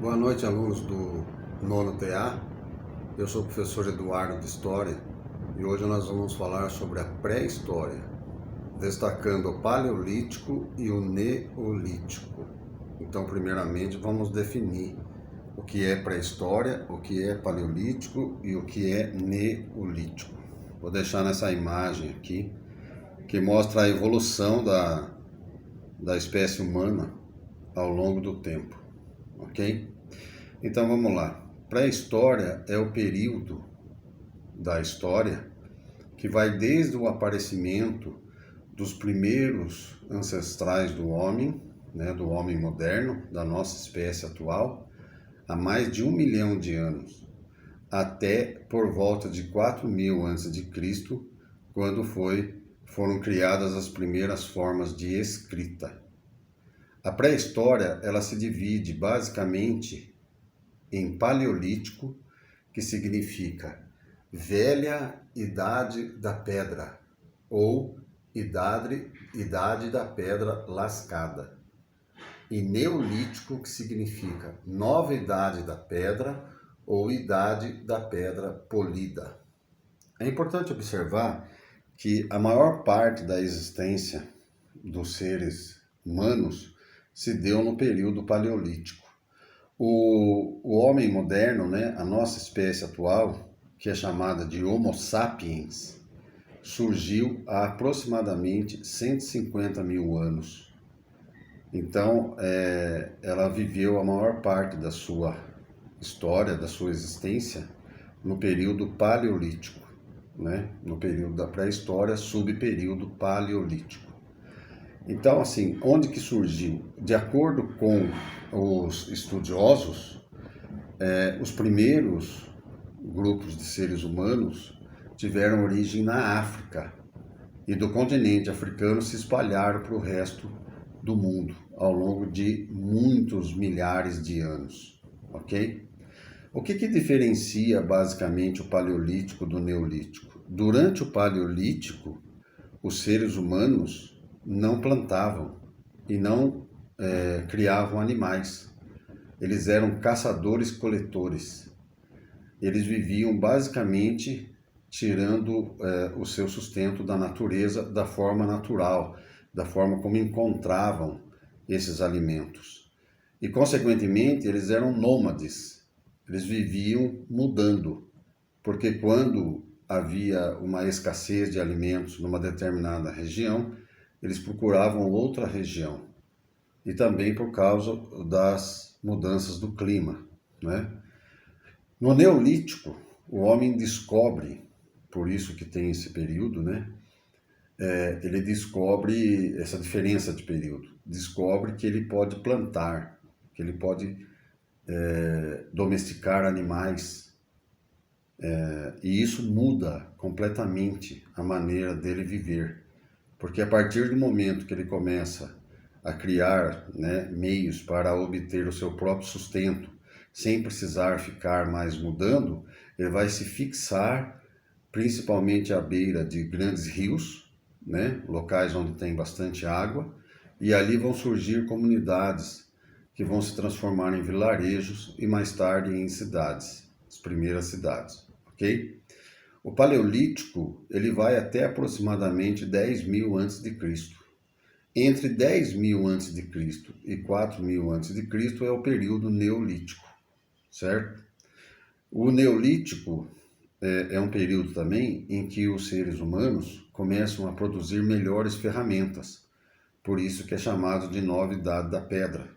Boa noite, alunos do nono TA. Eu sou o professor Eduardo de História e hoje nós vamos falar sobre a pré-história, destacando o Paleolítico e o Neolítico. Então, primeiramente, vamos definir o que é pré-história, o que é Paleolítico e o que é Neolítico. Vou deixar nessa imagem aqui, que mostra a evolução da espécie humana ao longo do tempo, ok? Então vamos lá. Pré-história é o período da história que vai desde o aparecimento dos primeiros ancestrais do homem, do homem moderno, da nossa espécie atual, há mais de 1 milhão de anos, até por volta de 4.000 a.C., quando foram criadas as primeiras formas de escrita. A pré-história ela se divide basicamente em Paleolítico, que significa velha idade da pedra, ou idade da pedra lascada. E Neolítico, que significa nova idade da pedra, ou idade da pedra polida. É importante observar que a maior parte da existência dos seres humanos se deu no período Paleolítico. O homem moderno, a nossa espécie atual, que é chamada de Homo sapiens, surgiu há aproximadamente 150 mil anos. Então, ela viveu a maior parte da sua história, da sua existência, no período Paleolítico, no período da pré-história, subperíodo Paleolítico. Então, assim, onde que surgiu? De acordo com os estudiosos, os primeiros grupos de seres humanos tiveram origem na África e do continente africano se espalharam para o resto do mundo ao longo de muitos milhares de anos, ok? O que diferencia basicamente o Paleolítico do Neolítico? Durante o Paleolítico, os seres humanos não plantavam e não criavam animais. Eles eram caçadores-coletores. Eles viviam basicamente tirando o seu sustento da natureza, da forma natural, da forma como encontravam esses alimentos. E, consequentemente, eles eram nômades. Eles viviam mudando, porque quando havia uma escassez de alimentos numa determinada região, eles procuravam outra região. E também por causa das mudanças do clima, No Neolítico, o homem descobre, por isso que tem esse período, ele descobre essa diferença de período, descobre que ele pode plantar, que ele pode domesticar animais, e isso muda completamente a maneira dele viver, porque a partir do momento que ele começa a criar meios para obter o seu próprio sustento, sem precisar ficar mais mudando, ele vai se fixar principalmente à beira de grandes rios, locais onde tem bastante água, e ali vão surgir comunidades que vão se transformar em vilarejos e mais tarde em cidades, as primeiras cidades, ok? O Paleolítico ele vai até aproximadamente 10.000 a.C. Entre 10.000 a.C. e 4.000 a.C. é o período Neolítico, certo? O Neolítico é um período também em que os seres humanos começam a produzir melhores ferramentas, por isso que é chamado de nova idade da pedra,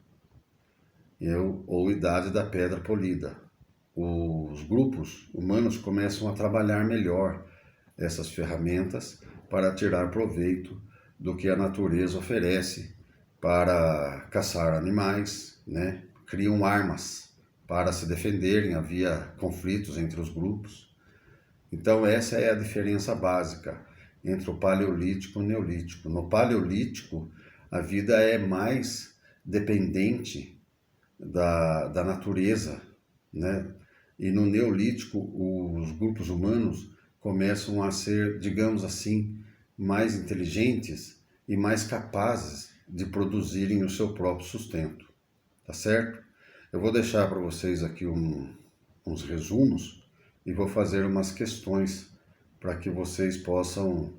ou idade da pedra polida. Os grupos humanos começam a trabalhar melhor essas ferramentas para tirar proveito do que a natureza oferece para caçar animais, Criam armas para se defenderem, havia conflitos entre os grupos. Então essa é a diferença básica entre o Paleolítico e o Neolítico. No Paleolítico, a vida é mais dependente da natureza, E no Neolítico, os grupos humanos começam a ser, digamos assim, mais inteligentes e mais capazes de produzirem o seu próprio sustento, tá certo? Eu vou deixar para vocês aqui uns resumos e vou fazer umas questões para que vocês possam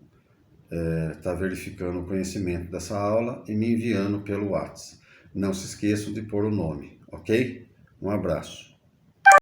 estar verificando o conhecimento dessa aula e me enviando pelo WhatsApp. Não se esqueçam de pôr o nome, ok? Um abraço.